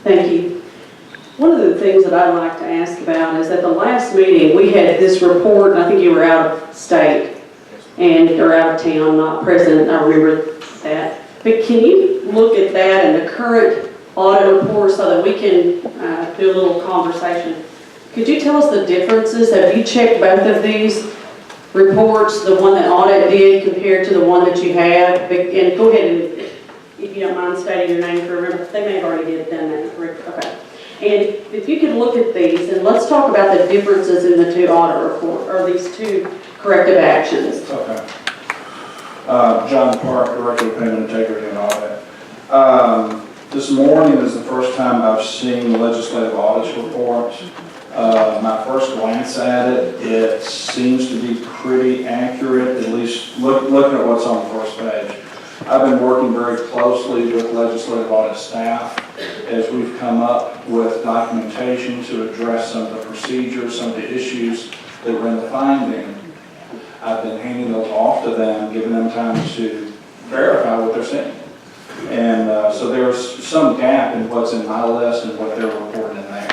Thank you. One of the things that I'd like to ask about is at the last meeting, we had this report, and I think you were out of state or out of town, not present, I remember that. But can you look at that and the current audit report so that we can do a little conversation? Could you tell us the differences? Have you checked both of these reports, the one that Audit did compared to the one that you have? And go ahead and, if you don't mind stating your name for remember, they may have already done that. Okay. And if you could look at these, and let's talk about the differences in the two audit reports, or these two corrective actions. Okay. John Park, Director of Payment Integrity and Audit. This morning is the first time I've seen the legislative audits report. My first glance at it, it seems to be pretty accurate, at least looking at what's on the first page. I've been working very closely with legislative audit staff as we've come up with documentation to address some of the procedures, some of the issues that were in the finding. I've been handing those off to them, giving them time to verify what they're seeing. And so there's some gap in what's in my list and what they're reporting in theirs.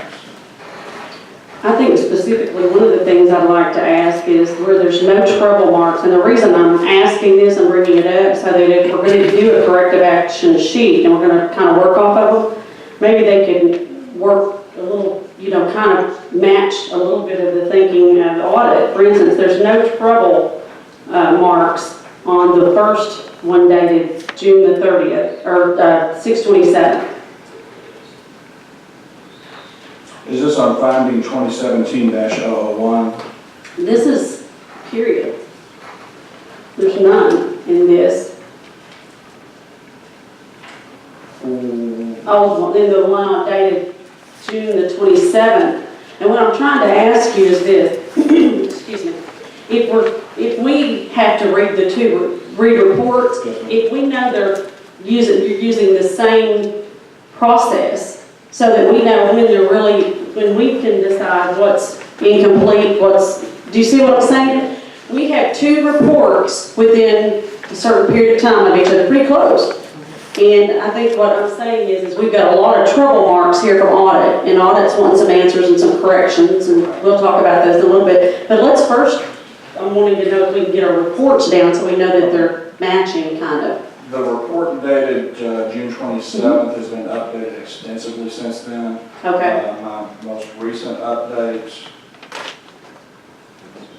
I think specifically one of the things I'd like to ask is where there's no trouble marks. And the reason I'm asking this and bringing it up so that if we're going to do a corrective action sheet and we're going to kind of work off of them, maybe they can work a little, kind of match a little bit of the thinking of the audit. For instance, there's no trouble marks on the first one dated June the 30th or 6/27. Is this on finding 2017-001? This is period. There's none in this. Oh, in the one dated June the 27th. And what I'm trying to ask you is this, excuse me, if we have to read the read reports, if we know you're using the same process, so that we know when we can decide what's incomplete, do you see what I'm saying? We have two reports within a certain period of time of each other, pretty close. And I think what I'm saying is we've got a lot of trouble marks here from Audit, and Audit's wanting some answers and some corrections, and we'll talk about those in a little bit. But let's first, I'm wanting to know if we can get our reports down so we know that they're matching, kind of. The report dated June 27th has been updated extensively since then. Okay. My most recent update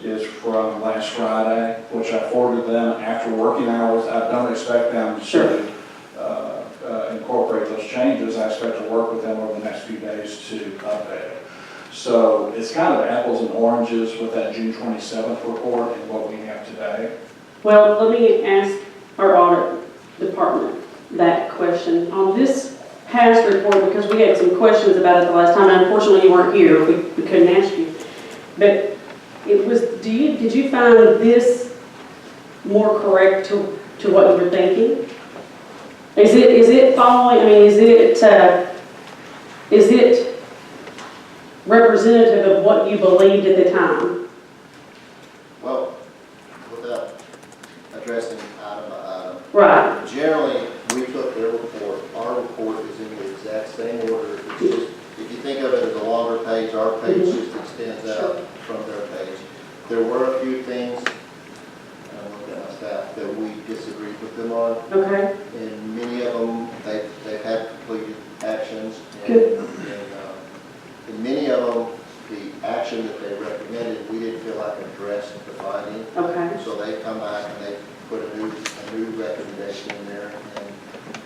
is from last Friday, which I forwarded them after working hours. I don't expect them to incorporate those changes. I expect to work with them over the next few days to update it. So it's kind of apples and oranges with that June 27th report and what we have today. Well, let me ask our audit department that question. On this past report, because we had some questions about it the last time, and unfortunately you weren't here, we couldn't ask you. But it was, did you find this more correct to what you were thinking? Is it following, I mean, is it representative of what you believed at the time? Well, without addressing item by item. Right. Generally, we took their report. Our report is in the exact same order. It's just, if you think of it as a longer page, our page just extends out from their page. There were a few things, and I looked at my staff, that we disagreed with them on. Okay. And many of them, they've had completed actions. Good. And many of them, the action that they recommended, we didn't feel like addressed the finding. Okay. So they come back and they put a new recommendation in there, and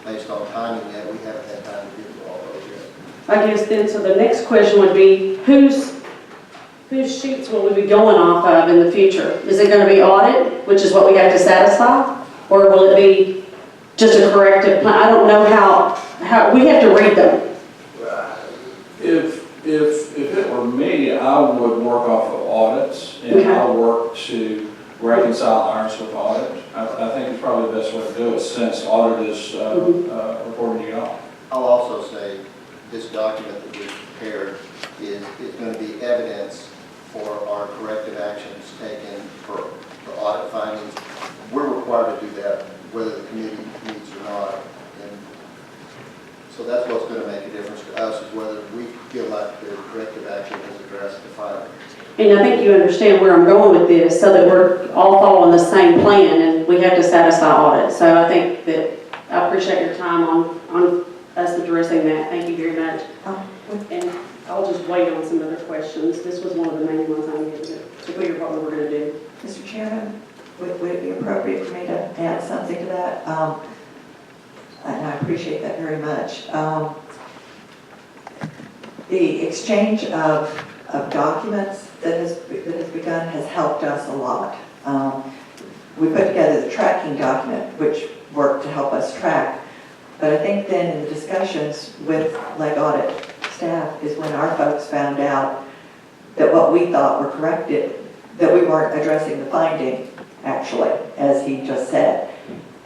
based on timing that, we haven't had time to get through all those yet. I guess then, so the next question would be, whose sheets will we be going off of in the future? Is it going to be Audit, which is what we have to satisfy? Or will it be just a corrective plan? I don't know how we have to read them. If it were me, I would work off of audits, and Okay. I'll work to reconcile ours with Audit. I think it's probably the best way to do it since Audit is reporting you all. I'll also say this document that we've prepared is going to be evidence for our corrective actions taken for audit findings. We're required to do that whether the committee needs or not. And So that's what's going to make a difference to us, is whether we feel like the corrective action has addressed the findings. And I think you understand where I'm going with this, so that we're all following the same plan, and we have to satisfy audit. So I think that I appreciate your time on us addressing that. Thank you very much. And I'll just wait on some other questions. This was one of the main ones I needed to clear what we were going to do. Mr. Chairman, would it be appropriate for me to add something to that? And I appreciate that very much. The exchange of documents that has begun has helped us a lot. We put together the tracking document, which worked to help us track. But I think then in the discussions with Audit staff is when our folks found out that what we thought were corrected, that we weren't addressing the finding, actually, as he just said.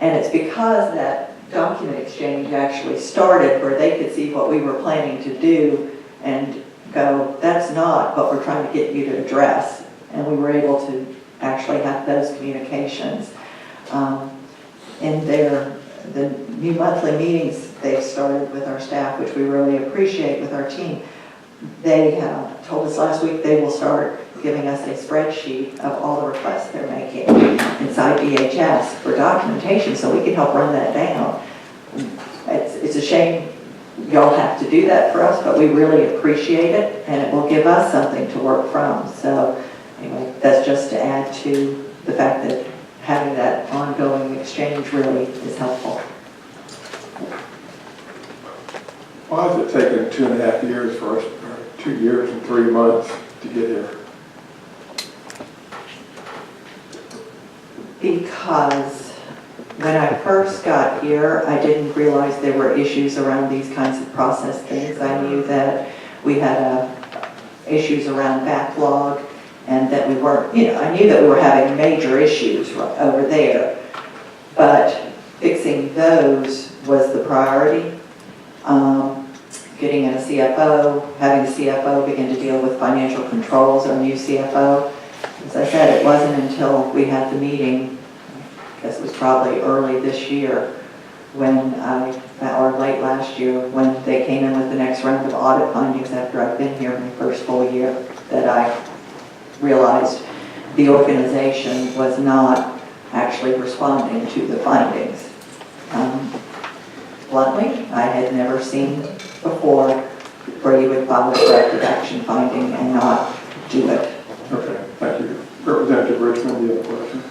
And it's because that document exchange actually started where they could see what we were planning to do and go, that's not what we're trying to get you to address. And we were able to actually have those communications. In the new monthly meetings they've started with our staff, which we really appreciate with our team, they told us last week they will start giving us a spreadsheet of all the requests they're making inside DHS for documentation so we can help run that down. It's a shame y'all have to do that for us, but we really appreciate it, and it will give us something to work from. So anyway, that's just to add to the fact that having that ongoing exchange really is helpful. Why has it taken 2.5 years for us, or 2 years and 3 months to get here? Because when I first got here, I didn't realize there were issues around these kinds of process things. I knew that we had issues around backlog, and that we weren't, I knew that we were having major issues over there, but fixing those was the priority. Getting in a CFO, having a CFO begin to deal with financial controls, our new CFO. As I said, it wasn't until we had the meeting, I guess it was probably early this year, or late last year, when they came in with the next round of audit findings after I've been here my first full year, that I realized the organization was not actually responding to the findings. Bluntly, I had never seen before where you would file a corrective action finding and not do it. Okay, thank you. Representative Richmond, do you have a question?